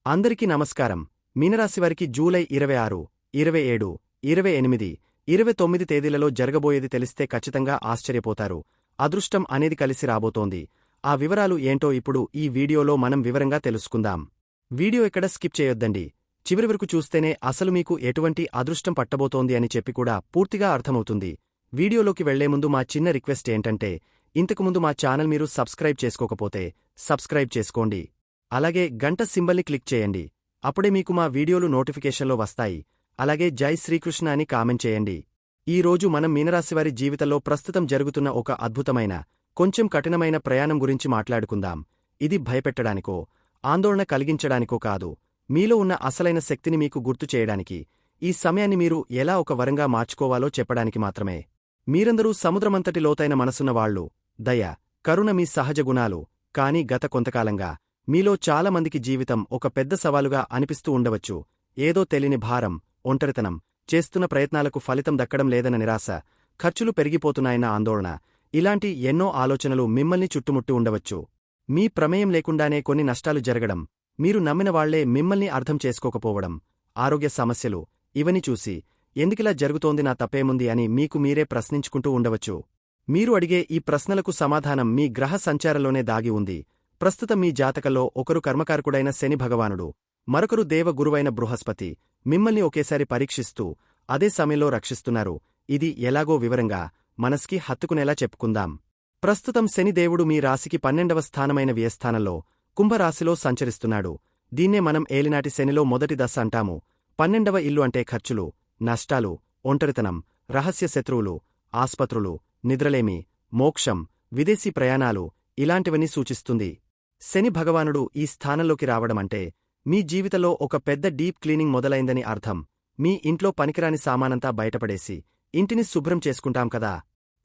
అందరికీ నమస్కారం. మీనరాశివారికి జూలై 26, 27, 28, 29 తేదీలలో జరగబోయేది తెలిస్తే ఖచ్చితంగా ఆశ్చర్యపోతారు. అదృష్టం అనేది కలిసి రాబోతోంది. ఆ వివరాలు ఏంటో ఇప్పుడు ఈ వీడియోలో మనం వివరంగా తెలుసుకుందాం. వీడియో ఎక్కడ స్కిప్ చేయొద్దండి. చివరి వరకు చూస్తేనే అసలు మీకు ఎటువంటి అదృష్టం పట్టబోతోంది అని చెప్పి కూడా పూర్తిగా అర్థమవుతుంది. వీడియోలోకి వెళ్లే ముందు మా చిన్న రిక్వెస్ట్ ఏంటంటే, ఇంతకుముందు మా ఛానల్ మీరు సబ్స్క్రైబ్ చేసుకోకపోతే సబ్స్క్రైబ్ చేసుకోండి. అలాగే గంట సింబల్ని క్లిక్ చేయండి. అప్పుడే మీకు మా వీడియోలు నోటిఫికేషన్లో వస్తాయి. అలాగే జై శ్రీకృష్ణ అని కామెంట్ చేయండి. ఈ రోజు మనం మీనరాశివారి జీవితంలో ప్రస్తుతం జరుగుతున్న ఒక అద్భుతమైన, కొంచెం కఠినమైన ప్రయాణం గురించి మాట్లాడుకుందాం. ఇది భయపెట్టడానికో, ఆందోళన కలిగించడానికో కాదు, మీలో ఉన్న అసలైన శక్తిని మీకు గుర్తు చేయడానికి, ఈ సమయాన్ని మీరు ఎలా ఒక వరంగా మార్చుకోవాలో చెప్పడానికి మాత్రమే. మీరందరూ సముద్రమంతటి లోతైన మనసున్నవాళ్లు. దయ, కరుణ మీ సహజ గుణాలు. కానీ గత కొంతకాలంగా మీలో చాలామందికి జీవితం ఒక పెద్ద సవాలుగా అనిపిస్తూ ఉండవచ్చు. ఏదో తెలియని భారం, ఒంటరితనం, చేస్తున్న ప్రయత్నాలకు ఫలితం దక్కడం లేదన్న నిరాశ, ఖర్చులు పెరిగిపోతున్నాయన్న ఆందోళన, ఇలాంటి ఎన్నో ఆలోచనలు మిమ్మల్ని చుట్టుముట్టి ఉండవచ్చు. మీ ప్రమేయం లేకుండానే కొన్ని నష్టాలు జరగడం, మీరు నమ్మిన వాళ్లే మిమ్మల్ని అర్థం చేసుకోకపోవడం, ఆరోగ్య సమస్యలు, ఇవన్నీ చూసి ఎందుకిలా జరుగుతోంది, నా తప్పేముంది అని మీకు మీరే ప్రశ్నించుకుంటూ ఉండవచ్చు. మీరు అడిగే ఈ ప్రశ్నలకు సమాధానం మీ గ్రహ సంచారంలోనే దాగి ఉంది. ప్రస్తుతం మీ జాతకంలో ఒకరు కర్మకారకుడైన శని భగవానుడు, మరొకరు దేవగురువైన బృహస్పతి మిమ్మల్ని ఒకేసారి పరీక్షిస్తూ అదే సమయంలో రక్షిస్తున్నారు. ఇది ఎలాగో వివరంగా మనస్కి హత్తుకునేలా చెప్పుకుందాం. ప్రస్తుతం శనిదేవుడు మీ రాశికి 12వ స్థానమైన వ్యయస్థానంలో కుంభరాశిలో సంచరిస్తున్నాడు. దీన్నే మనం ఏలినాటి శనిలో మొదటి దశ అంటాము. 12వ ఇల్లు అంటే ఖర్చులు, నష్టాలు, ఒంటరితనం, రహస్య శత్రువులు, ఆస్పత్రులు, నిద్రలేమి, మోక్షం, విదేశీ ప్రయాణాలు, ఇలాంటివన్నీ సూచిస్తుంది. శని భగవానుడు ఈ స్థానంలోకి రావడమంటే మీ జీవితంలో ఒక పెద్ద డీప్ క్లీనింగ్ మొదలైందని అర్థం. మీ ఇంట్లో పనికిరాని సామానంతా బయటపడేసి ఇంటిని శుభ్రం చేసుకుంటాం కదా,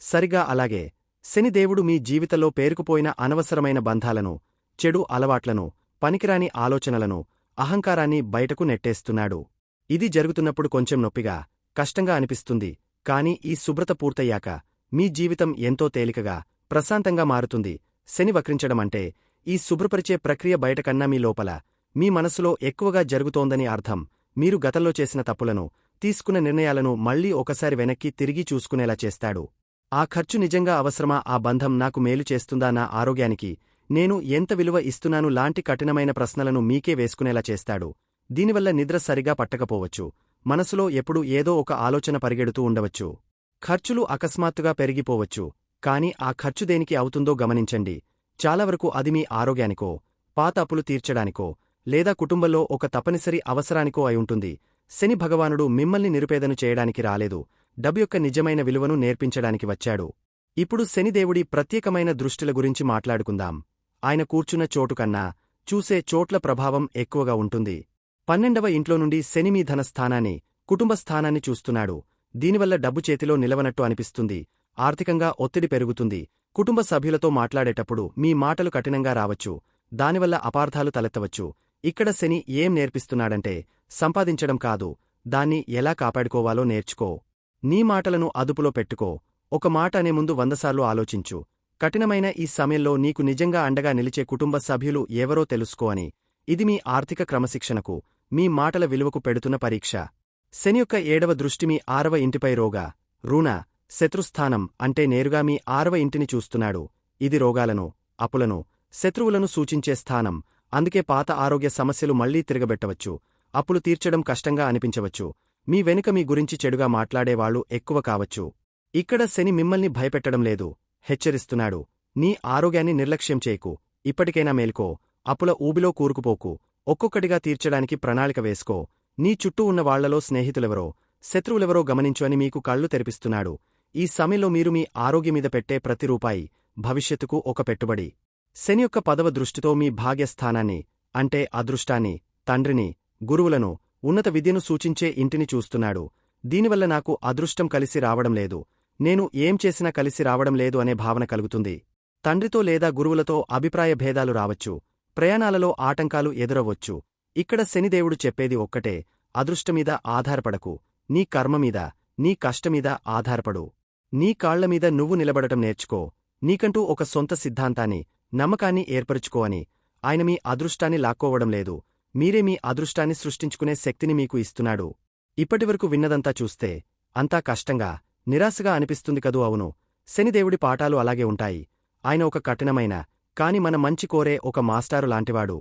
సరిగా అలాగే శనిదేవుడు మీ జీవితంలో పేరుకుపోయిన అనవసరమైన బంధాలను, చెడు అలవాట్లను, పనికిరాని ఆలోచనలను, అహంకారాన్ని బయటకు నెట్టేస్తున్నాడు. ఇది జరుగుతున్నప్పుడు కొంచెం నొప్పిగా, కష్టంగా అనిపిస్తుంది. కాని ఈ శుభ్రత పూర్తయ్యాక మీ జీవితం ఎంతో తేలికగా, ప్రశాంతంగా మారుతుంది. శని వక్రించడమంటే ఈ శుభ్రపరిచే ప్రక్రియ బయటకన్నా మీ లోపల, మీ మనసులో ఎక్కువగా జరుగుతోందని అర్థం. మీరు గతంలో చేసిన తప్పులను, తీసుకున్న నిర్ణయాలను మళ్లీ ఒకసారి వెనక్కి తిరిగి చూసుకునేలా చేస్తాడు. ఆ ఖర్చు నిజంగా అవసరమా, ఆ బంధం నాకు మేలు చేస్తుందా, నా ఆరోగ్యానికి నేను ఎంత విలువ ఇస్తున్నాను లాంటి కఠినమైన ప్రశ్నలను మీకే వేసుకునేలా చేస్తాడు. దీనివల్ల నిద్ర సరిగా పట్టకపోవచ్చు. మనసులో ఎప్పుడూ ఏదో ఒక ఆలోచన పరిగెడుతూ ఉండవచ్చు. ఖర్చులు అకస్మాత్తుగా పెరిగిపోవచ్చు. కాని ఆ ఖర్చు దేనికి అవుతుందో గమనించండి. చాలా వరకు అది మీ ఆరోగ్యానికో, పాత అప్పులు తీర్చడానికో, లేదా కుటుంబంలో ఒక తప్పనిసరి అవసరానికో అయి ఉంటుంది. శని భగవానుడు మిమ్మల్ని నిరుపేదను చేయడానికి రాలేదు, డబ్బు యొక్క నిజమైన విలువను నేర్పించడానికి వచ్చాడు. ఇప్పుడు శనిదేవుడి ప్రత్యేకమైన దృష్టిల గురించి మాట్లాడుకుందాం. ఆయన కూర్చున్న చోటుకన్నా చూసే చోట్ల ప్రభావం ఎక్కువగా ఉంటుంది. 12వ ఇంట్లో నుండి శని మీ ధనస్థానాన్ని, కుటుంబ స్థానాన్ని చూస్తున్నాడు. దీనివల్ల డబ్బు చేతిలో నిలవనట్టు అనిపిస్తుంది. ఆర్థికంగా ఒత్తిడి పెరుగుతుంది. కుటుంబ సభ్యులతో మాట్లాడేటప్పుడు మీ మాటలు కఠినంగా రావచ్చు. దానివల్ల అపార్థాలు తలెత్తవచ్చు. ఇక్కడ శని ఏం నేర్పిస్తున్నాడంటే, సంపాదించడం కాదు, దాన్ని ఎలా కాపాడుకోవాలో నేర్చుకో. నీ మాటలను అదుపులో పెట్టుకో. ఒక మాట అనే ముందు 100 సార్లు ఆలోచించు. కఠినమైన ఈ సమయంలో నీకు నిజంగా అండగా నిలిచే కుటుంబ సభ్యులు ఎవరో తెలుసుకో అని. ఇది మీ ఆర్థిక క్రమశిక్షణకు, మీ మాటల విలువకు పెడుతున్న పరీక్ష. శని యొక్క 7వ దృష్టి మీ 6వ ఇంటిపై రోగ, రుణ, శత్రుస్థానం అంటే నేరుగా మీ 6వ ఇంటిని చూస్తున్నాడు. ఇది రోగాలను, అప్పులను, శత్రువులను సూచించే స్థానం. అందుకే పాత ఆరోగ్య సమస్యలు మళ్లీ తిరగబెట్టవచ్చు. అప్పులు తీర్చడం కష్టంగా అనిపించవచ్చు. మీ వెనుక మీ గురించి చెడుగా మాట్లాడేవాళ్లు ఎక్కువ కావచ్చు. ఇక్కడ శని మిమ్మల్ని భయపెట్టడం లేదు, హెచ్చరిస్తున్నాడు. నీ ఆరోగ్యాన్ని నిర్లక్ష్యం చేయకు. ఇప్పటికైనా మేల్కో. అప్పుల ఊబిలో కూరుకుపోకు. ఒక్కొక్కటిగా తీర్చడానికి ప్రణాళిక వేసుకో. నీ చుట్టూ ఉన్న వాళ్లలో స్నేహితులెవరో, శత్రువులెవరో గమనించు అని మీకు కళ్ళు తెరిపిస్తున్నాడు. ఈ సమయంలో మీరు మీ ఆరోగ్యమీద పెట్టే ప్రతి రూపాయి భవిష్యత్తుకు ఒక పెట్టుబడి. శని యొక్క 10వ దృష్టితో మీ భాగ్యస్థానాన్ని, అంటే అదృష్టాన్ని, తండ్రిని, గురువులను, ఉన్నత విద్యను సూచించే ఇంటిని చూస్తున్నాడు. దీనివల్ల నాకు అదృష్టం కలిసి రావడం లేదు, నేను ఏం చేసినా కలిసి రావడం లేదు అనే భావన కలుగుతుంది. తండ్రితో లేదా గురువులతో అభిప్రాయ భేదాలు రావచ్చు. ప్రయాణాలలో ఆటంకాలు ఎదురవచ్చు. ఇక్కడ శనిదేవుడు చెప్పేది ఒక్కటే, అదృష్టమీద ఆధారపడకు. నీ కర్మమీద, నీ కష్టమీద ఆధారపడు. నీ కాళ్లమీద నువ్వు నిలబడటం నేర్చుకో. నీకంటూ ఒక సొంత సిద్ధాంతాన్ని, నమ్మకాన్ని ఏర్పరుచుకో అని. ఆయన మీ అదృష్టాన్ని లాక్కోవడం లేదు, మీరే మీ అదృష్టాన్ని సృష్టించుకునే శక్తిని మీకు ఇస్తున్నాడు. ఇప్పటివరకు విన్నదంతా చూస్తే అంతా కష్టంగా, నిరాశగా అనిపిస్తుంది కదూ. అవును, శనిదేవుడి పాఠాలు అలాగే ఉంటాయి. ఆయన ఒక కఠినమైన, కాని మన మంచి కోరే ఒక మాస్టారు లాంటివాడు.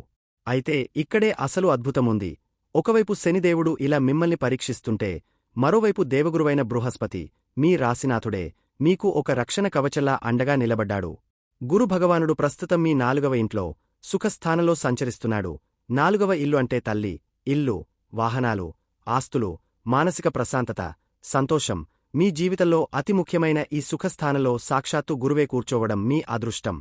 అయితే ఇక్కడే అసలు అద్భుతముంది. ఒకవైపు శనిదేవుడు ఇలా మిమ్మల్ని పరీక్షిస్తుంటే, మరోవైపు దేవగురువైన బృహస్పతి, మీ రాశినాథుడే, మీకు ఒక రక్షణ కవచంలా అండగా నిలబడ్డాడు. గురు భగవానుడు ప్రస్తుతం మీ 4వ ఇంట్లో సుఖస్థానంలో సంచరిస్తున్నాడు. 4వ ఇల్లు అంటే తల్లి, ఇల్లు, వాహనాలు, ఆస్తులు, మానసిక ప్రశాంతత, సంతోషం. మీ జీవితంలో అతి ముఖ్యమైన ఈ సుఖస్థానంలో సాక్షాత్తు గురువే కూర్చోవడం మీ అదృష్టం.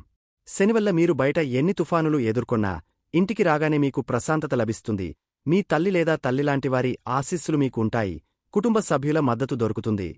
శనివల్ల మీరు బయట ఎన్ని తుఫానులు ఎదుర్కొన్నా ఇంటికి రాగానే మీకు ప్రశాంతత లభిస్తుంది. మీ తల్లి లేదా తల్లిలాంటివారి ఆశీస్సులు మీకు ఉంటాయి. కుటుంబ సభ్యుల మద్దతు దొరుకుతుంది.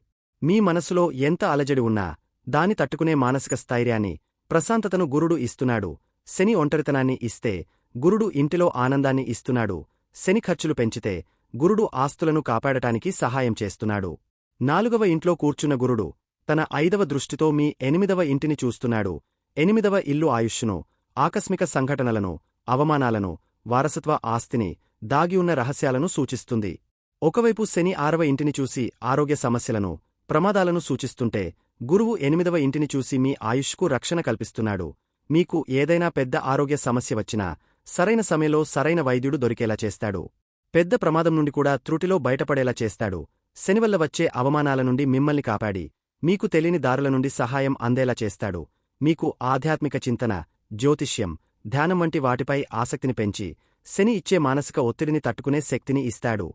మీ మనసులో ఎంత అలజడి ఉన్నా దాని తట్టుకునే మానసిక స్థైర్యాన్ని, ప్రశాంతతను గురుడు ఇస్తున్నాడు. శని ఒంటరితనాన్ని ఇస్తే గురుడు ఇంటిలో ఆనందాన్ని ఇస్తున్నాడు. శని ఖర్చులు పెంచితే గురుడు ఆస్తులను కాపాడటానికి సహాయం చేస్తున్నాడు. 4వ ఇంట్లో కూర్చున్న గురుడు తన 5వ దృష్టితో మీ 8వ ఇంటిని చూస్తున్నాడు. 8వ ఇల్లు ఆయుష్షును, ఆకస్మిక సంఘటనలను, అవమానాలను, వారసత్వ ఆస్తిని, దాగి ఉన్న రహస్యాలను సూచిస్తుంది. ఒకవైపు శని 6వ ఇంటిని చూసి ఆరోగ్య సమస్యలను, ప్రమాదాలను సూచిస్తుంటే, గురువు 8వ ఇంటిని చూసి మీ ఆయుష్కు రక్షణ కల్పిస్తున్నాడు. మీకు ఏదైనా పెద్ద ఆరోగ్య సమస్య వచ్చినా సరైన సమయంలో సరైన వైద్యుడు దొరికేలా చేస్తాడు. పెద్ద ప్రమాదం నుండి కూడా త్రుటిలో బయటపడేలా చేస్తాడు. శనివల్ల వచ్చే అవమానాల నుండి మిమ్మల్ని కాపాడి, మీకు తెలియని దారుల నుండి సహాయం అందేలా చేస్తాడు. మీకు ఆధ్యాత్మిక చింతన, జ్యోతిష్యం, ధ్యానం వంటి వాటిపై ఆసక్తిని పెంచి, శని ఇచ్చే మానసిక ఒత్తిడిని తట్టుకునే శక్తిని ఇస్తాడు.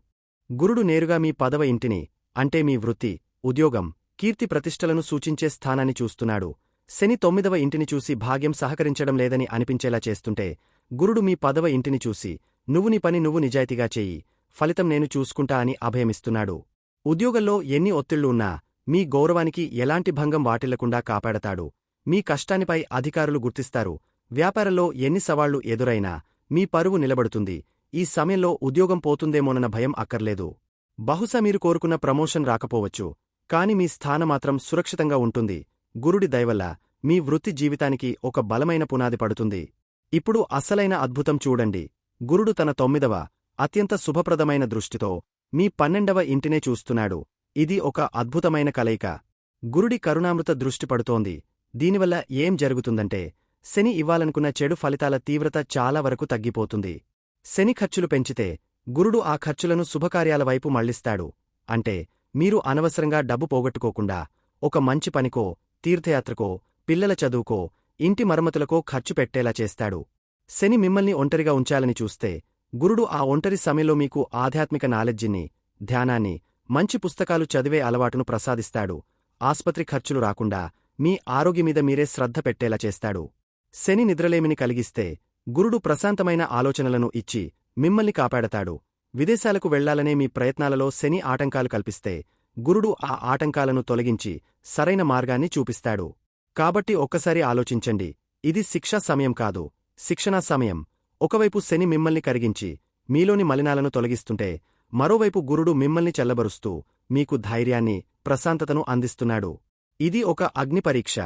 గురుడు నేరుగా మీ 10వ ఇంటిని, అంటే మీ వృత్తి, ఉద్యోగం, కీర్తి ప్రతిష్టలను సూచించే స్థానాన్ని చూస్తున్నాడు. శని 9వ ఇంటిని చూసి భాగ్యం సహకరించడం లేదని అనిపించేలా చేస్తుంటే, గురుడు మీ 10వ ఇంటిని చూసి, నువ్వు నీ పని నువ్వు నిజాయితీగా చెయ్యి, ఫలితం నేను చూసుకుంటా అని అభయమిస్తున్నాడు. ఉద్యోగంలో ఎన్ని ఒత్తిళ్లు ఉన్నా మీ గౌరవానికి ఎలాంటి భంగం వాటిల్లకుండా కాపాడతాడు. మీ కష్టానిపై అధికారులు గుర్తిస్తారు. వ్యాపారంలో ఎన్ని సవాళ్లు ఎదురైనా మీ పరువు నిలబడుతుంది. ఈ సమయంలో ఉద్యోగం పోతుందేమోనన్న భయం అక్కర్లేదు. బహుశా మీరు కోరుకున్న ప్రమోషన్ రాకపోవచ్చు, కాని మీ స్థానమాత్రం సురక్షితంగా ఉంటుంది. గురుడి దయవల్ల మీ వృత్తి జీవితానికి ఒక బలమైన పునాది పడుతుంది. ఇప్పుడు అసలైన అద్భుతం చూడండి. గురుడు తన 9వ, అత్యంత శుభప్రదమైన దృష్టితో మీ 12వ ఇంటినే చూస్తున్నాడు. ఇది ఒక అద్భుతమైన కలయిక. గురుడి కరుణామృత దృష్టి పడుతోంది. దీనివల్ల ఏం జరుగుతుందంటే, శని ఇవ్వాలనుకున్న చెడు ఫలితాల తీవ్రత చాలా వరకు తగ్గిపోతుంది. శని ఖర్చులు పెంచితే గురుడు ఆ ఖర్చులను శుభకార్యాల వైపు మళ్లిస్తాడు. అంటే మీరు అనవసరంగా డబ్బు పోగొట్టుకోకుండా ఒక మంచి పనికో, తీర్థయాత్రకో, పిల్లల చదువుకో, ఇంటి మరమ్మతులకో ఖర్చు పెట్టేలా చేస్తాడు. శని మిమ్మల్ని ఒంటరిగా ఉంచాలని చూస్తే, గురుడు ఆ ఒంటరి సమయంలో మీకు ఆధ్యాత్మిక నాలెడ్జిని, ధ్యానాన్ని, మంచి పుస్తకాలు చదివే అలవాటును ప్రసాదిస్తాడు. ఆస్పత్రి ఖర్చులు రాకుండా మీ ఆరోగ్యమీద మీరే శ్రద్ధ పెట్టేలా చేస్తాడు. శని నిద్రలేమిని కలిగిస్తే గురుడు ప్రశాంతమైన ఆలోచనలను ఇచ్చి మిమ్మల్ని కాపాడతాడు. విదేశాలకు వెళ్లాలనే మీ ప్రయత్నాలలో శని ఆటంకాలు కల్పిస్తే గురుడు ఆ ఆటంకాలను తొలగించి సరైన మార్గాన్ని చూపిస్తాడు. కాబట్టి ఒక్కసారి ఆలోచించండి. ఇది శిక్షా సమయం కాదు, శిక్షణా సమయం. ఒకవైపు శని మిమ్మల్ని కరిగించి మీలోని మలినాలను తొలగిస్తుంటే, మరోవైపు గురుడు మిమ్మల్ని చల్లబరుస్తూ మీకు ధైర్యాన్ని, ప్రశాంతతను అందిస్తున్నాడు. ఇది ఒక అగ్ని పరీక్ష.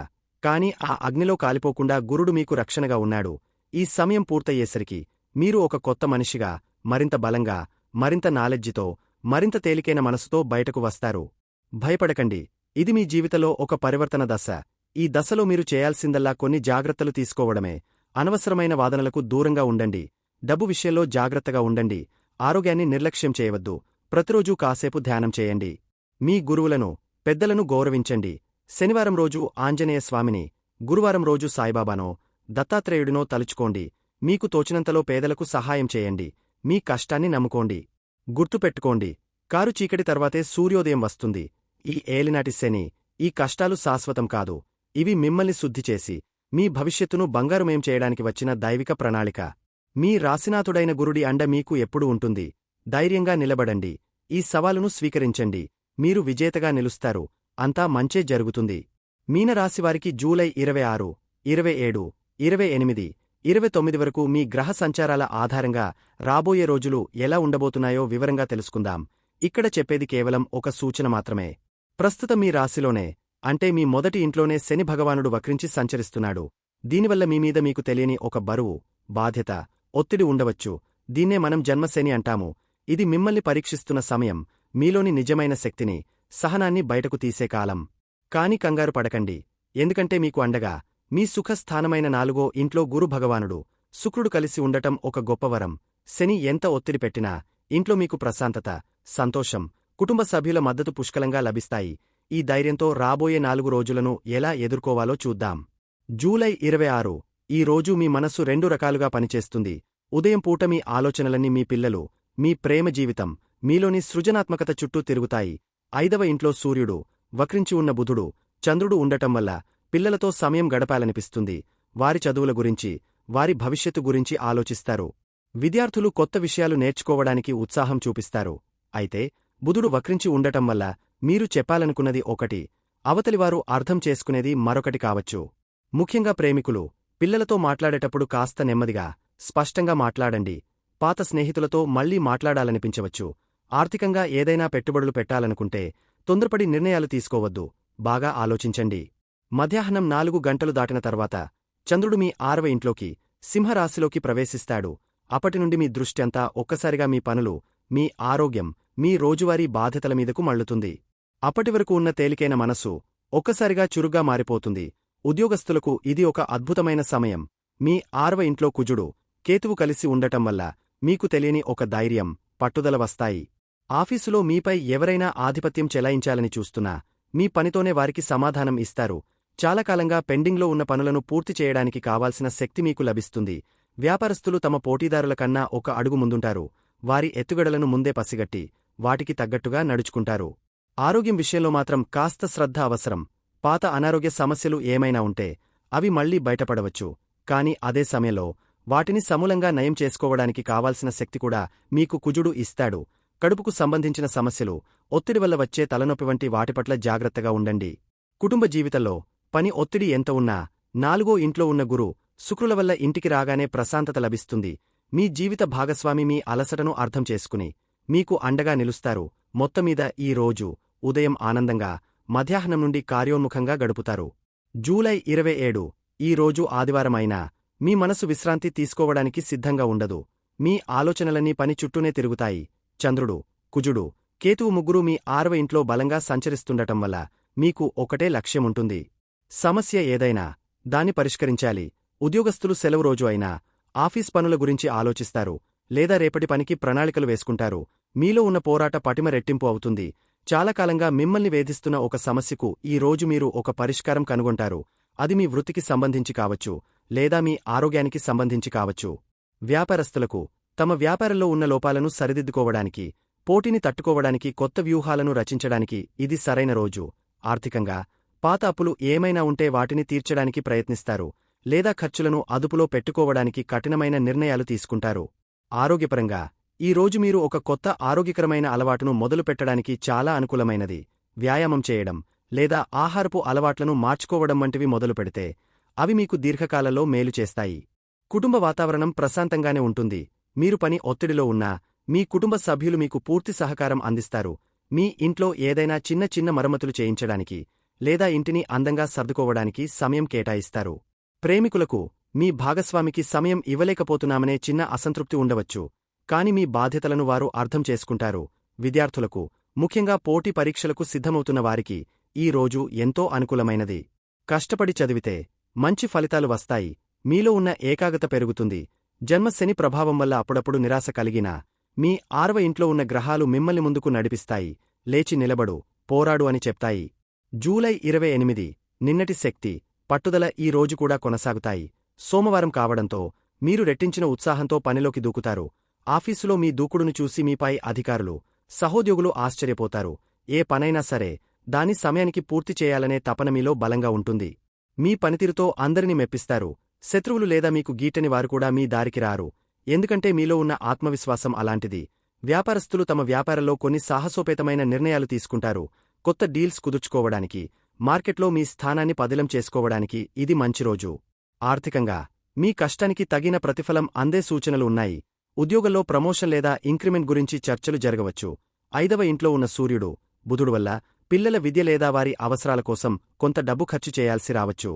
కాని ఆ అగ్నిలో కాలిపోకుండా గురుడు మీకు రక్షణగా ఉన్నాడు. ఈ సమయం పూర్తయ్యేసరికి మీరు ఒక కొత్త మనిషిగా, మరింత బలంగా, మరింత నాలెడ్జితో, మరింత తేలికైన మనసుతో బయటకు వస్తారు. భయపడకండి. ఇది మీ జీవితంలో ఒక పరివర్తన దశ. ఈ దశలో మీరు చేయాల్సిందల్లా కొన్ని జాగ్రత్తలు తీసుకోవడమే. అనవసరమైన వాదనలకు దూరంగా ఉండండి. డబ్బు విషయంలో జాగ్రత్తగా ఉండండి. ఆరోగ్యాన్ని నిర్లక్ష్యం చేయవద్దు. ప్రతిరోజూ కాసేపు ధ్యానం చేయండి. మీ గురువులను, పెద్దలను గౌరవించండి. శనివారం రోజు ఆంజనేయ స్వామిని, గురువారం రోజు సాయిబాబానో, దత్తాత్రేయుడినో తలుచుకోండి. మీకు తోచినంతలో పేదలకు సహాయం చేయండి. మీ కష్టాన్ని నమ్ముకోండి. గుర్తుపెట్టుకోండి, కారు చీకటి తర్వాతే సూర్యోదయం వస్తుంది. ఈ ఏలినాటి శని, ఈ కష్టాలు శాశ్వతం కాదు. ఇవి మిమ్మల్ని శుద్ధి చేసి మీ భవిష్యత్తును బంగారుమయం చేయడానికి వచ్చిన దైవిక ప్రణాళిక. మీ రాశినాథుడైన గురుడి అండ మీకు ఎప్పుడూ ఉంటుంది. ధైర్యంగా నిలబడండి. ఈ సవాలును స్వీకరించండి. మీరు విజేతగా నిలుస్తారు. అంతా మంచే జరుగుతుంది. మీనరాశివారికి జూలై 26, 27, 28, 29 వరకు మీ గ్రహ సంచారాల ఆధారంగా రాబోయే రోజులు ఎలా ఉండబోతున్నాయో వివరంగా తెలుసుకుందాం. ఇక్కడ చెప్పేది కేవలం ఒక సూచన మాత్రమే. ప్రస్తుతం మీ రాశిలోనే, అంటే మీ మొదటి ఇంట్లోనే శని భగవానుడు వక్రించి సంచరిస్తున్నాడు. దీనివల్ల మీమీద మీకు తెలియని ఒక బరువు, బాధ్యత, ఒత్తిడి ఉండవచ్చు. దీన్నే మనం జన్మశని అంటాము. ఇది మిమ్మల్ని పరీక్షిస్తున్న సమయం, మీలోని నిజమైన శక్తిని, సహనాన్ని బయటకు తీసే కాలం. కాని కంగారు పడకండి, ఎందుకంటే మీకు అండగా మీ సుఖస్థానమైన 4వ ఇంట్లో గురు భగవానుడు, శుక్రుడు కలిసి ఉండటం ఒక గొప్పవరం. శని ఎంత ఒత్తిడి పెట్టినా ఇంట్లో మీకు ప్రశాంతత, సంతోషం, కుటుంబ సభ్యుల మద్దతు పుష్కలంగా లభిస్తాయి. ఈ ధైర్యంతో రాబోయే 4 రోజులను ఎలా ఎదుర్కోవాలో చూద్దాం. జూలై 26. ఈ రోజు మీ మనస్సు 2 రకాలుగా పనిచేస్తుంది. ఉదయం పూట మీ ఆలోచనలన్నీ మీ పిల్లలు, మీ ప్రేమ జీవితం, మీలోని సృజనాత్మకత చుట్టూ తిరుగుతాయి. 5వ ఇంట్లో సూర్యుడు, వక్రించి ఉన్న బుధుడు, చంద్రుడు ఉండటం వల్ల పిల్లలతో సమయం గడపాలనిపిస్తుంది. వారి చదువుల గురించి, వారి భవిష్యత్తు గురించి ఆలోచిస్తారు. విద్యార్థులు కొత్త విషయాలు నేర్చుకోవడానికి ఉత్సాహం చూపిస్తారు. అయితే బుధుడు వక్రించి ఉండటం వల్ల మీరు చెప్పాలనుకున్నది ఒకటి, అవతలివారు అర్థం చేసుకునేది మరొకటి కావచ్చు. ముఖ్యంగా ప్రేమికులు, పిల్లలతో మాట్లాడేటప్పుడు కాస్త నెమ్మదిగా, స్పష్టంగా మాట్లాడండి. పాత స్నేహితులతో మళ్లీ మాట్లాడాలనిపించవచ్చు. ఆర్థికంగా ఏదైనా పెట్టుబడులు పెట్టాలనుకుంటే తొందరపడి నిర్ణయాలు తీసుకోవద్దు, బాగా ఆలోచించండి. మధ్యాహ్నం 4 గంటలు దాటిన తర్వాత చంద్రుడు మీ 6వ ఇంట్లోకి, సింహరాశిలోకి ప్రవేశిస్తాడు. అప్పటినుండి మీ దృష్ట్యంతా ఒక్కసారిగా మీ పనులు, మీ ఆరోగ్యం, మీ రోజువారీ బాధ్యతల మీదకు మళ్లుతుంది. అప్పటివరకు ఉన్న తేలికైన మనస్సు ఒక్కసారిగా చురుగ్గా మారిపోతుంది. ఉద్యోగస్తులకు ఇది ఒక అద్భుతమైన సమయం. మీ 6వ ఇంట్లో కుజుడు, కేతువు కలిసి ఉండటం వల్ల మీకు తెలియని ఒక ధైర్యం, పట్టుదల వస్తాయి. ఆఫీసులో మీపై ఎవరైనా ఆధిపత్యం చెలాయించాలని చూస్తున్నా మీ పనితోనే వారికి సమాధానం ఇస్తారు. చాలా కాలంగా పెండింగ్లో ఉన్న పనులను పూర్తి చేయడానికి కావాల్సిన శక్తి మీకు లభిస్తుంది. వ్యాపారస్తులు తమ పోటీదారుల కన్నా ఒక అడుగు ముందుంటారు. వారి ఎత్తుగడలను ముందే పసిగట్టి వాటికి తగ్గట్టుగా నడుచుకుంటారు. ఆరోగ్యం విషయంలో మాత్రం కాస్త శ్రద్ధ అవసరం. పాత అనారోగ్య సమస్యలు ఏమైనా ఉంటే అవి మళ్లీ బయటపడవచ్చు. కాని అదే సమయంలో వాటిని సమూలంగా నయం చేసుకోవడానికి కావాల్సిన శక్తి కూడా మీకు కుజుడు ఇస్తాడు. కడుపుకు సంబంధించిన సమస్యలు, ఒత్తిడి వల్ల వచ్చే తలనొప్పి వంటి వాటిపట్ల జాగ్రత్తగా ఉండండి. కుటుంబ జీవితంలో పని ఒత్తిడి ఎంత ఉన్నా 4వ ఇంట్లో ఉన్న గురు, శుక్రుల వల్ల ఇంటికి రాగానే ప్రశాంతత లభిస్తుంది. మీ జీవిత భాగస్వామి మీ అలసటను అర్థం చేసుకుని మీకు అండగా నిలుస్తారు. మొత్తమీద ఈ రోజు ఉదయం ఆనందంగా, మధ్యాహ్నం నుండి కార్యోన్ముఖంగా గడుపుతారు. జూలై 27. ఈ రోజు ఆదివారం అయినా మీ మనసు విశ్రాంతి తీసుకోవడానికి సిద్ధంగా ఉండదు. మీ ఆలోచనలన్నీ పని చుట్టూనే తిరుగుతాయి. చంద్రుడు, కుజుడు, కేతువు ముగ్గురూ మీ 6వ ఇంట్లో బలంగా సంచరిస్తుండటం వల్ల మీకు ఒకటే లక్ష్యముంటుంది. సమస్య ఏదైనా దాన్ని పరిష్కరించాలి. ఉద్యోగస్తులు సెలవు రోజు అయినా ఆఫీస్ పనుల గురించి ఆలోచిస్తారు, లేదా రేపటి పనికి ప్రణాళికలు వేసుకుంటారు. మీలో ఉన్న పోరాట పటిమ రెట్టింపు అవుతుంది. చాలా కాలంగా మిమ్మల్ని వేధిస్తున్న ఒక సమస్యకు ఈ రోజు మీరు ఒక పరిష్కారం కనుగొంటారు. అది మీ వృత్తికి సంబంధించి కావచ్చు, లేదా మీ ఆరోగ్యానికి సంబంధించి కావచ్చు. వ్యాపారస్తులకు తమ వ్యాపారంలో ఉన్న లోపాలను సరిదిద్దుకోవడానికి, పోటీని తట్టుకోవడానికి కొత్త వ్యూహాలను రచించడానికి ఇది సరైన రోజు. ఆర్థికంగా పాత అప్పులు ఏమైనా ఉంటే వాటిని తీర్చడానికి ప్రయత్నిస్తారు, లేదా ఖర్చులను అదుపులో పెట్టుకోవడానికి కఠినమైన నిర్ణయాలు తీసుకుంటారు. ఆరోగ్యపరంగా ఈ రోజు మీరు ఒక కొత్త ఆరోగ్యకరమైన అలవాటును మొదలుపెట్టడానికి చాలా అనుకూలమైనది. వ్యాయామం చేయడం, లేదా ఆహారపు అలవాట్లను మార్చుకోవడం వంటివి మొదలుపెడితే అవి మీకు దీర్ఘకాలంలో మేలు చేస్తాయి. కుటుంబ వాతావరణం ప్రశాంతంగానే ఉంటుంది. మీరు పని ఒత్తిడిలో ఉన్నా మీ కుటుంబ సభ్యులు మీకు పూర్తి సహకారం అందిస్తారు. మీ ఇంట్లో ఏదైనా చిన్న చిన్న మరమ్మతులు చేయించడానికి, లేదా ఇంటిని అందంగా సర్దుకోవడానికి సమయం కేటాయిస్తారు. ప్రేమికులకు మీ భాగస్వామికి సమయం ఇవ్వలేకపోతున్నామనే చిన్న అసంతృప్తి ఉండవచ్చు, కాని మీ బాధ్యతలను వారు అర్థం చేసుకుంటారు. విద్యార్థులకు, ముఖ్యంగా పోటీ పరీక్షలకు సిద్ధమవుతున్న వారికి ఈ రోజు ఎంతో అనుకూలమైనది. కష్టపడి చదివితే మంచి ఫలితాలు వస్తాయి. మీలో ఉన్న ఏకాగ్రత పెరుగుతుంది. జన్మశని ప్రభావం వల్ల అప్పుడప్పుడు నిరాశ కలిగినా మీ 6వ ఇంట్లో ఉన్న గ్రహాలు మిమ్మల్ని ముందుకు నడిపిస్తాయి. లేచి నిలబడు, పోరాడు అని చెప్తాయి. జూలై 28. నిన్నటి శక్తి, పట్టుదల ఈ రోజు కూడా కొనసాగుతాయి. సోమవారం కావడంతో మీరు రెట్టించిన ఉత్సాహంతో పనిలోకి దూకుతారు. ఆఫీసులో మీ దూకుడును చూసి మీపై అధికారులు, సహోద్యోగులు ఆశ్చర్యపోతారు. ఏ పనైనా సరే దాని సమయానికి పూర్తి చేయాలనే తపన మీలో బలంగా ఉంటుంది. మీ పనితీరుతో అందరినీ మెప్పిస్తారు. శత్రువులు లేదా మీకు గీటని వారు కూడా మీ దారికి రారు, ఎందుకంటే మీలో ఉన్న ఆత్మవిశ్వాసం అలాంటిది. వ్యాపారస్తులు తమ వ్యాపారంలో కొన్ని సాహసోపేతమైన నిర్ణయాలు తీసుకుంటారు. కొత్త డీల్స్ కుదుర్చుకోవడానికి, మార్కెట్లో మీ స్థానాన్ని పదిలం చేసుకోవడానికి ఇది మంచి రోజు. ఆర్థికంగా మీ కష్టానికి తగిన ప్రతిఫలం అందే సూచనలు ఉన్నాయి. ఉద్యోగంలో ప్రమోషన్ లేదా ఇంక్రిమెంట్ గురించి చర్చలు జరగవచ్చు. 5వ ఇంట్లో ఉన్న సూర్యుడు, బుధుడు వల్ల పిల్లల విద్య లేదా వారి అవసరాల కోసం కొంత డబ్బు ఖర్చు చేయాల్సి రావచ్చు.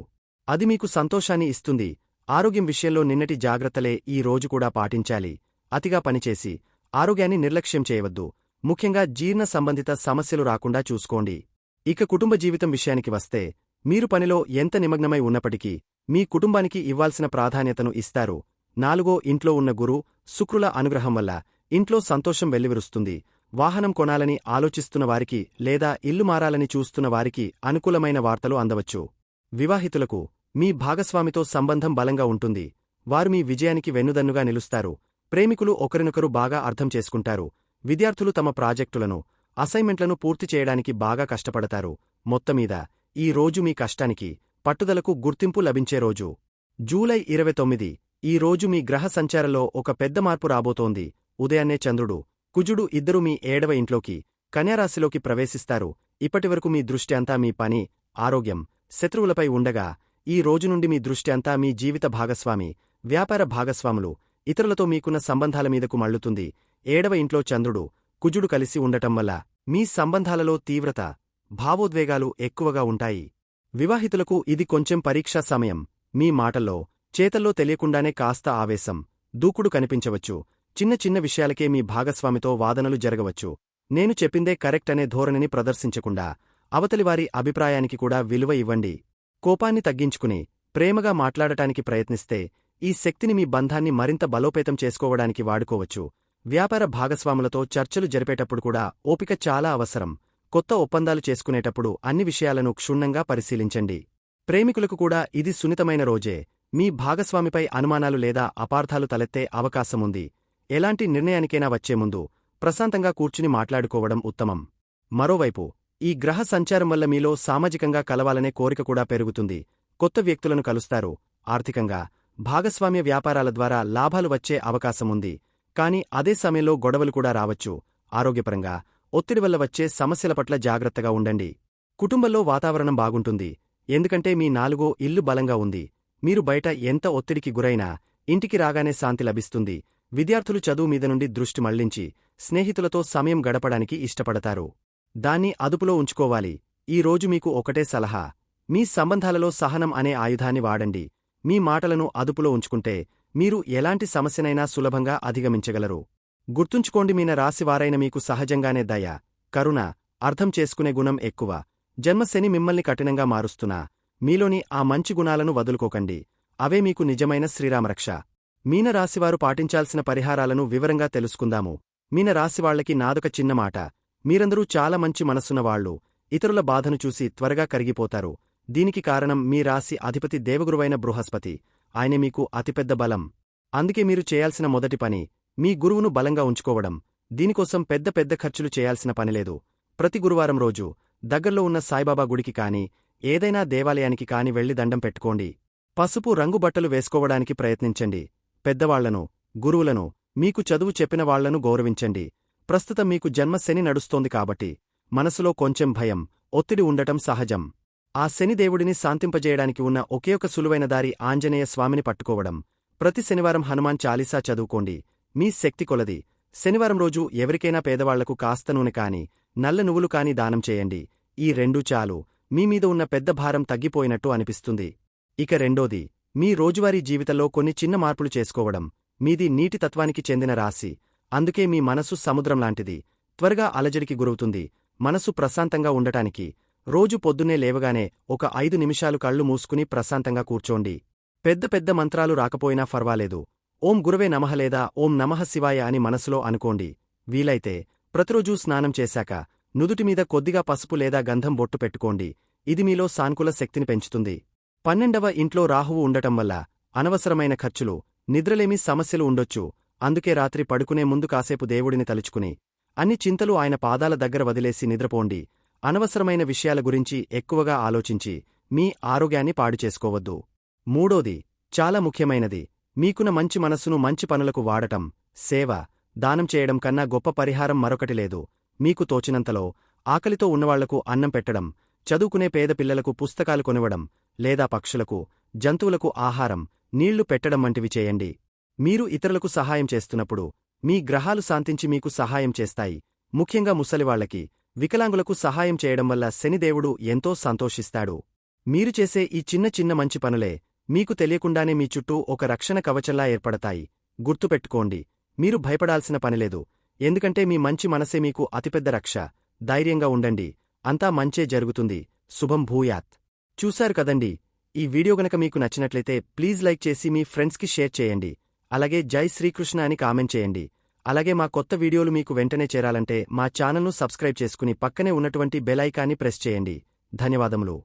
అది మీకు సంతోషాన్ని ఇస్తుంది. ఆరోగ్యం విషయంలో నిన్నటి జాగ్రత్తలే ఈ రోజు కూడా పాటించాలి. అతిగా పనిచేసి ఆరోగ్యాన్ని నిర్లక్ష్యం చేయవద్దు. ముఖ్యంగా జీర్ణ సంబంధిత సమస్యలు రాకుండా చూసుకోండి. ఇక కుటుంబ జీవితం విషయానికి వస్తే మీరు పనిలో ఎంత నిమగ్నమై ఉన్నప్పటికీ మీ కుటుంబానికి ఇవ్వాల్సిన ప్రాధాన్యతను ఇస్తారు. 4వ ఇంట్లో ఉన్న గురు శుక్రుల అనుగ్రహం వల్ల ఇంట్లో సంతోషం వెల్లివిరుస్తుంది. వాహనం కొనాలని ఆలోచిస్తున్న వారికి లేదా ఇల్లు మారాలని చూస్తున్న వారికి అనుకూలమైన వార్తలు అందవచ్చు. వివాహితులకు మీ భాగస్వామితో సంబంధం బలంగా ఉంటుంది. వారు మీ విజయానికి వెన్నుదన్నుగా నిలుస్తారు. ప్రేమికులు ఒకరినొకరు బాగా అర్థం చేసుకుంటారు. విద్యార్థులు తమ ప్రాజెక్టులను అసైన్మెంట్లను పూర్తి చేయడానికి బాగా కష్టపడతారు. మొత్తమీద ఈ రోజు మీ కష్టానికి పట్టుదలకు గుర్తింపు లభించే రోజు. జూలై 29 ఈ రోజు మీ గ్రహ సంచారంలో ఒక పెద్ద మార్పు రాబోతోంది. ఉదయాన్నే చంద్రుడు కుజుడు ఇద్దరూ మీ 7వ ఇంట్లోకి కన్యారాశిలోకి ప్రవేశిస్తారు. ఇప్పటివరకు మీ దృష్టి అంతా మీ పని, ఆరోగ్యం, శత్రువులపై ఉండగా ఈ రోజు నుండి మీ దృష్టి అంతా మీ జీవిత భాగస్వామి, వ్యాపార భాగస్వాములు, ఇతరులతో మీకున్న సంబంధాల మీదకు మళ్లుతుంది. 7వ ఇంట్లో చంద్రుడు కుజుడు కలిసి ఉండటం వల్ల మీ సంబంధాలలో తీవ్రత, భావోద్వేగాలు ఎక్కువగా ఉంటాయి. వివాహితులకు ఇది కొంచెం పరీక్షా సమయం. మీ మాటల్లో, చేతల్లో తెలియకుండానే కాస్త ఆవేశం, దూకుడు కనిపించవచ్చు. చిన్న చిన్న విషయాలకే మీ భాగస్వామితో వాదనలు జరగవచ్చు. నేను చెప్పిందే కరెక్ట్ అనే ధోరణిని ప్రదర్శించకుండా అవతలివారి అభిప్రాయానికి కూడా విలువ ఇవ్వండి. కోపాన్ని తగ్గించుకుని ప్రేమగా మాట్లాడటానికి ప్రయత్నిస్తే ఈ శక్తిని మీ బంధాన్ని మరింత బలోపేతం చేసుకోవడానికి వాడుకోవచ్చు. వ్యాపార భాగస్వాములతో చర్చలు జరిపేటప్పుడు కూడా ఓపిక చాలా అవసరం. కొత్త ఒప్పందాలు చేసుకునేటప్పుడు అన్ని విషయాలను క్షుణ్ణంగా పరిశీలించండి. ప్రేమికులకు కూడా ఇది సున్నితమైన రోజే. మీ భాగస్వామిపై అనుమానాలు లేదా అపార్థాలు తలెత్తే అవకాశముంది. ఎలాంటి నిర్ణయానికైనా వచ్చే ముందు ప్రశాంతంగా కూర్చుని మాట్లాడుకోవడం ఉత్తమం. మరోవైపు ఈ గ్రహ సంచారం వల్ల మీలో సామాజికంగా కలవాలనే కోరిక కూడా పెరుగుతుంది. కొత్త వ్యక్తులను కలుస్తారు. ఆర్థికంగా భాగస్వామ్య వ్యాపారాల ద్వారా లాభాలు వచ్చే అవకాశముంది. కాని అదే సమయంలో గొడవలు కూడా రావచ్చు. ఆరోగ్యపరంగా ఒత్తిడి వల్ల వచ్చే సమస్యల పట్ల జాగ్రత్తగా ఉండండి. కుటుంబంలో వాతావరణం బాగుంటుంది. ఎందుకంటే మీ 4వ ఇల్లు బలంగా ఉంది. మీరు బయట ఎంత ఒత్తిడికి గురైనా ఇంటికి రాగానే శాంతి లభిస్తుంది. విద్యార్థులు చదువు మీద నుండి దృష్టి మళ్లించి స్నేహితులతో సమయం గడపడానికి ఇష్టపడతారు. దాన్ని అదుపులో ఉంచుకోవాలి. ఈ రోజు మీకు ఒకటే సలహా: మీ సంబంధాలలో సహనం అనే ఆయుధాన్ని వాడండి. మీ మాటలను అదుపులో ఉంచుకుంటే మీరు ఎలాంటి సమస్యనైనా సులభంగా అధిగమించగలరు. గుర్తుంచుకోండి, మీన రాశివారైన మీకు సహజంగానే దయ, కరుణ, అర్థం చేసుకునే గుణం ఎక్కువ. జన్మశని మిమ్మల్ని కఠినంగా మారుస్తున్నా మీలోని ఆ మంచి గుణాలను వదులుకోకండి. అవే మీకు నిజమైన శ్రీరామరక్ష. మీనరాశివారు పాటించాల్సిన పరిహారాలను వివరంగా తెలుసుకుందాము. మీనరాశివాళ్లకి నాదొక చిన్న మాట: మీరందరూ చాలా మంచి మనస్సున్నవాళ్లు. ఇతరుల బాధను చూసి త్వరగా కరిగిపోతారు. దీనికి కారణం మీ రాశి అధిపతి దేవగురువైన బృహస్పతి. ఆయనే మీకు అతిపెద్ద బలం. అందుకే మీరు చేయాల్సిన మొదటి పని మీ గురువును బలంగా ఉంచుకోవడం. దీనికోసం పెద్ద పెద్ద ఖర్చులు చేయాల్సిన పనిలేదు. ప్రతి గురువారం రోజు దగ్గర్లో ఉన్న సాయిబాబా గుడికి కాని ఏదైనా దేవాలయానికి కాని వెళ్లి దండం పెట్టుకోండి. పసుపు రంగు బట్టలు వేసుకోవడానికి ప్రయత్నించండి. పెద్దవాళ్లను, గురువులను, మీకు చదువు చెప్పిన వాళ్లను గౌరవించండి. ప్రస్తుతం మీకు జన్మ శని నడుస్తోంది కాబట్టి మనసులో కొంచెం భయం, ఒత్తిడి ఉండటం సహజం. ఆ శనిదేవుడిని శాంతింపజేయడానికి ఉన్న ఒకే ఒక సులువైన దారి ఆంజనేయ స్వామిని పట్టుకోవడం. ప్రతి శనివారం హనుమాన్ చాలీసా చదువుకోండి. మీ శక్తి కొలది శనివారం రోజు ఎవరికైనా పేదవాళ్లకు కాస్త నూనె కాని, నల్ల నువ్వులు కాని దానం చేయండి. ఈ రెండూ చాలు. మీమీద ఉన్న పెద్ద భారం తగ్గిపోయినట్టు అనిపిస్తుంది. ఇక రెండోది, మీ రోజువారీ జీవితంలో కొన్ని చిన్న మార్పులు చేసుకోవడం. మీది నీటి తత్వానికి చెందిన రాశి. అందుకే మీ మనసు సముద్రంలాంటిది. త్వరగా అలజడికి గురవుతుంది. మనసు ప్రశాంతంగా ఉండటానికి రోజు పొద్దున్నే లేవగానే ఒక 5 నిమిషాలు కళ్ళు మూసుకుని ప్రశాంతంగా కూర్చోండి. పెద్ద పెద్ద మంత్రాలు రాకపోయినా ఫర్వాలేదు. ఓం గురవే నమః లేదా ఓం నమః శివాయ అని మనసులో అనుకోండి. వీలైతే ప్రతిరోజూ స్నానం చేశాక నుదుటిమీద కొద్దిగా పసుపు లేదా గంధం బొట్టు పెట్టుకోండి. ఇది మీలో సానుకూల శక్తిని పెంచుతుంది. 12వ ఇంట్లో రాహువు ఉండటం వల్ల అనవసరమైన ఖర్చులు, నిద్రలేమి సమస్యలు ఉండొచ్చు. అందుకే రాత్రి పడుకునే ముందు కాసేపు దేవుడిని తలుచుకుని అన్ని చింతలు ఆయన పాదాల దగ్గర వదిలేసి నిద్రపోండి. అనవసరమైన విషయాల గురించి ఎక్కువగా ఆలోచించి మీ ఆరోగ్యాన్ని పాడుచేసుకోవద్దు. మూడోది, చాలా ముఖ్యమైనది, మీకున్న మంచి మనస్సును మంచి పనులకు వాడటం. సేవ, దానం చేయడం కన్నా గొప్ప పరిహారం మరొకటి లేదు. మీకు తోచినంతలో ఆకలితో ఉన్నవాళ్లకు అన్నం పెట్టడం, చదువుకునే పేద పిల్లలకు పుస్తకాలు కొనివ్వడం, లేదా పక్షులకు, జంతువులకు ఆహారం, నీళ్లు పెట్టడం వంటివి చేయండి. మీరు ఇతరులకు సహాయం చేస్తున్నప్పుడు మీ గ్రహాలు శాంతించి మీకు సహాయం చేస్తాయి. ముఖ్యంగా ముసలివాళ్లకి, వికలాంగులకు సహాయం చేయడం వల్ల శనిదేవుడు ఎంతో సంతోషిస్తాడు. మీరు చేసే ఈ చిన్న చిన్న మంచి పనులే మీకు తెలియకుండానే మీ చుట్టూ ఒక రక్షణ కవచంలా ఏర్పడతాయి. గుర్తుపెట్టుకోండి, మీరు భయపడాల్సిన పనిలేదు. ఎందుకంటే మీ మంచి మనసే మీకు అతిపెద్ద రక్ష. ధైర్యంగా ఉండండి, అంతా మంచే జరుగుతుంది. శుభం భూయాత్. చూశారు కదండి, ఈ వీడియో గనక మీకు నచ్చినట్లయితే ప్లీజ్ లైక్ చేసి మీ ఫ్రెండ్స్కి షేర్ చేయండి. అలాగే జై శ్రీకృష్ణ అని కామెంట్ చేయండి. అలాగే మా కొత్త వీడియోలు మీకు వెంటనే చేరాలంటే మా ఛానల్ను సబ్స్క్రైబ్ చేసుకుని పక్కనే ఉన్నటువంటి బెల్ ఐకాన్ని ప్రెస్ చేయండి. ధన్యవాదములు.